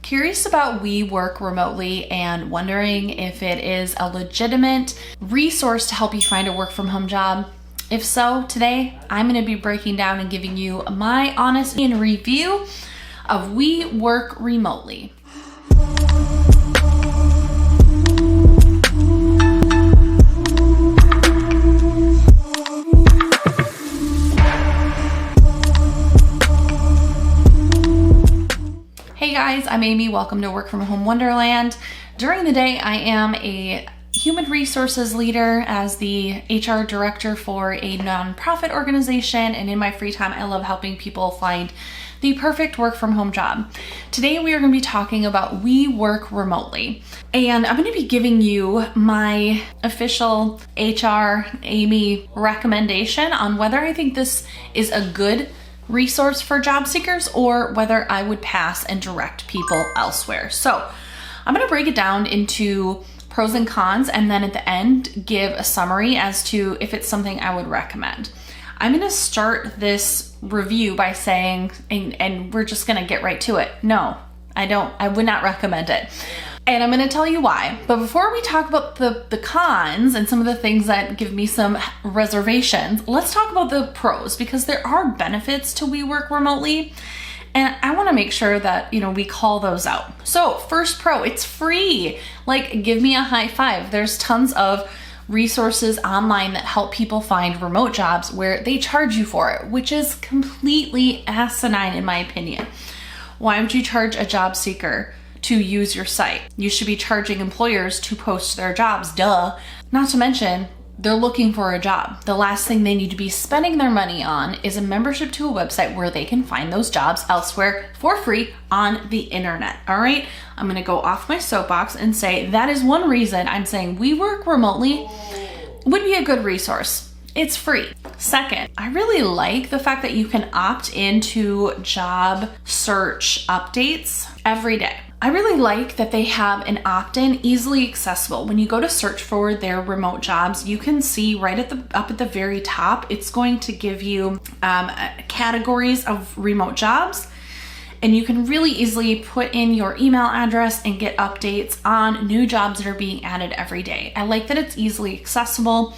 Curious about We Work Remotely and wondering if it is a legitimate resource to help you find a work from home job? If so, today I'm going to be breaking down and giving you my honest review of We Work Remotely. Hey guys, I'm Amy. Welcome to Work From Home Wonderland. During the day, I am a human resources leader as the HR director for a nonprofit organization, and in my free time, I love helping people find the perfect work from home job. Today, we are going to be talking about We Work Remotely, and I'm going to be giving you my official HR Amy recommendation on whether I think this is a good resource for job seekers or whether I would pass and direct people elsewhere. So I'm going to break it down into pros and cons, and then at the end give a summary as to if it's something I would recommend. I'm going to start this review by saying, and we're just going to get right to it. No, I would not recommend it. And I'm going to tell you why. But before we talk about the cons and some of the things that give me some reservations, let's talk about the pros, because there are benefits to We Work Remotely. And I want to make sure that, we call those out. So first pro, it's free. Like, give me a high five. There's tons of resources online that help people find remote jobs where they charge you for it, which is completely asinine in my opinion. Why would you charge a job seeker to use your site? You should be charging employers to post their jobs, duh. Not to mention, they're looking for a job. The last thing they need to be spending their money on is a membership to a website where they can find those jobs elsewhere for free on the internet. All right, I'm gonna go off my soapbox and say that is one reason I'm saying We Work Remotely would be a good resource. It's free. Second, I really like the fact that you can opt into job search updates every day. I really like that they have an opt-in easily accessible. When you go to search for their remote jobs, you can see right up at the very top, it's going to give you categories of remote jobs, and you can really easily put in your email address and get updates on new jobs that are being added every day. I like that it's easily accessible.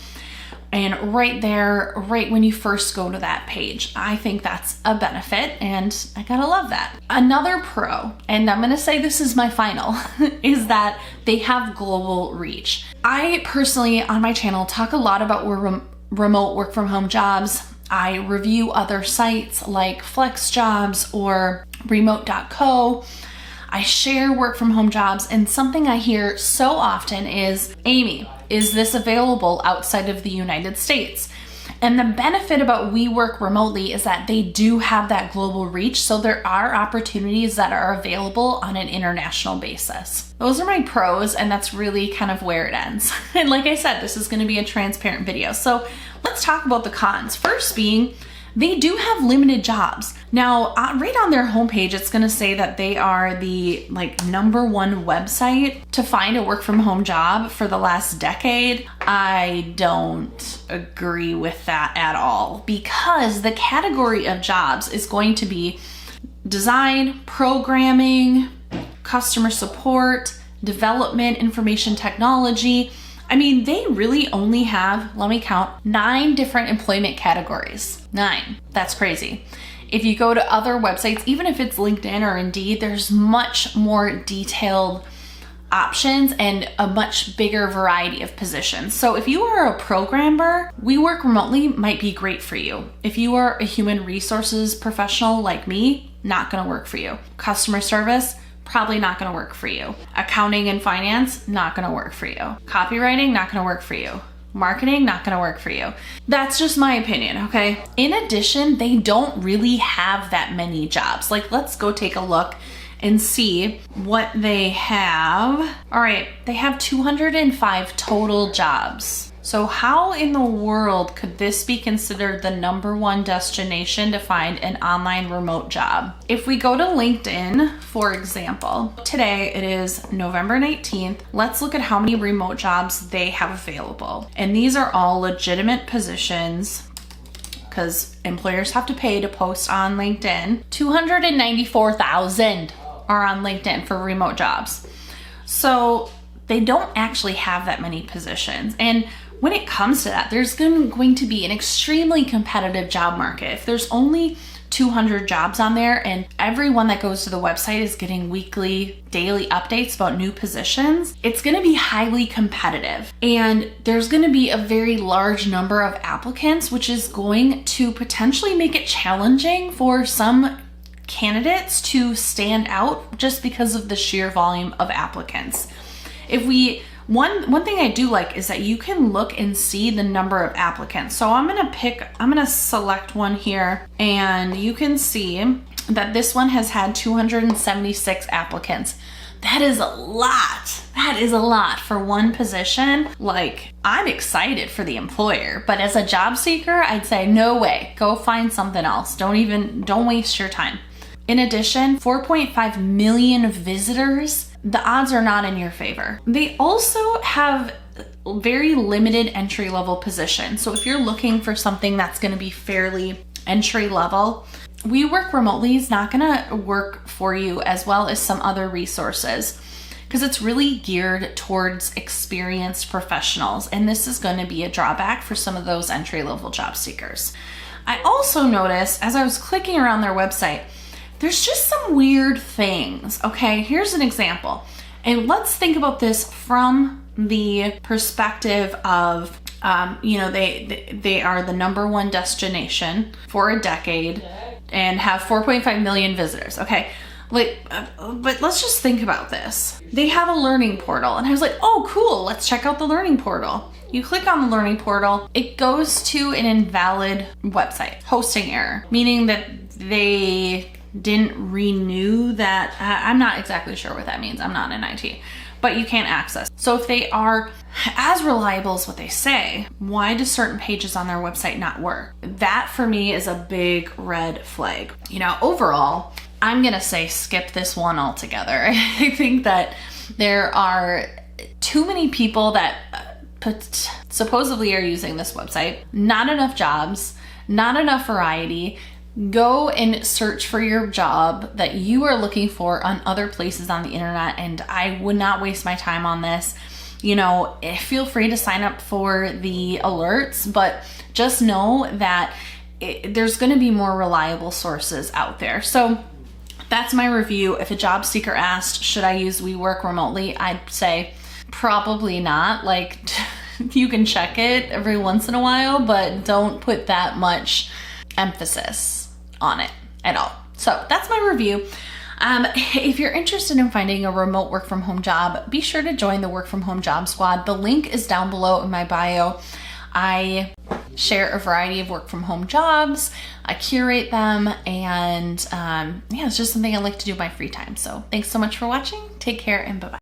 And right there, right when you first go to that page, I think that's a benefit, and I gotta love that. Another pro, and I'm gonna say this is my final, is that they have global reach. I personally, on my channel, talk a lot about remote work from home jobs. I review other sites like FlexJobs or remote.co. I share work from home jobs, and something I hear so often is, Amy, is this available outside of the United States? And the benefit about We Work Remotely is that they do have that global reach, so there are opportunities that are available on an international basis. Those are my pros, and that's really kind of where it ends. And like I said, this is going to be a transparent video. So let's talk about the cons. First being, they do have limited jobs. Now, right on their homepage, it's gonna say that they are the #1 website to find a work from home job for the last decade. I don't agree with that at all, because the category of jobs is going to be design, programming, customer support, development, information technology. I mean, they really only have, let me count, 9 different employment categories. 9. That's crazy. If you go to other websites, even if it's LinkedIn or Indeed, there's much more detailed options and a much bigger variety of positions. So if you are a programmer, We Work Remotely might be great for you. If you are a human resources professional like me, not gonna work for you. Customer service, probably not gonna work for you. Accounting and finance, not gonna work for you. Copywriting, not gonna work for you. Marketing, not gonna work for you. That's just my opinion, okay? In addition, they don't really have that many jobs. Let's go take a look and see what they have. All right, they have 205 total jobs. So how in the world could this be considered the #1 destination to find an online remote job? If we go to LinkedIn, for example, today it is November 19th. Let's look at how many remote jobs they have available. And these are all legitimate positions, because employers have to pay to post on LinkedIn. 294,000. are on LinkedIn for remote jobs. So they don't actually have that many positions. And when it comes to that, there's going to be an extremely competitive job market. If there's only 200 jobs on there and everyone that goes to the website is getting weekly, daily updates about new positions, it's going to be highly competitive. And there's going to be a very large number of applicants, which is going to potentially make it challenging for some candidates to stand out just because of the sheer volume of applicants. One thing I do like is that you can look and see the number of applicants. So I'm gonna select one here, and you can see that this one has had 276 applicants. That is a lot. That is a lot for one position. Like, I'm excited for the employer, but as a job seeker, I'd say no way. Go find something else. Don't waste your time. In addition, 4.5 million visitors. The odds are not in your favor. They also have very limited entry-level positions. So if you're looking for something that's going to be fairly entry-level, We Work Remotely is not going to work for you as well as some other resources because it's really geared towards experienced professionals, and this is going to be a drawback for some of those entry-level job seekers. I also noticed as I was clicking around their website, there's just some weird things. Okay, here's an example. And let's think about this from the perspective of, they are the #1 destination for a decade and have 4.5 million visitors. Okay, but let's just think about this. They have a learning portal, and I was like, oh, cool, let's check out the learning portal. You click on the learning portal, it goes to an invalid website, hosting error, meaning that they didn't renew that. I'm not exactly sure what that means. I'm not in IT, but you can't access. So if they are as reliable as what they say, why do certain pages on their website not work? That for me is a big red flag. Overall, I'm gonna say skip this one altogether. I think that there are too many people that supposedly are using this website, not enough jobs, not enough variety. Go and search for your job that you are looking for on other places on the internet, and I would not waste my time on this. Feel free to sign up for the alerts, but just know that there's going to be more reliable sources out there. So that's my review. If a job seeker asked, should I use We Work Remotely? I'd say probably not. You can check it every once in a while, but don't put that much emphasis on it at all. So that's my review. If you're interested in finding a remote work from home job, be sure to join the Work from Home Job Squad. The link is down below in my bio. I share a variety of work from home jobs. I curate them, and it's just something I like to do in my free time. So thanks so much for watching. Take care, and bye-bye.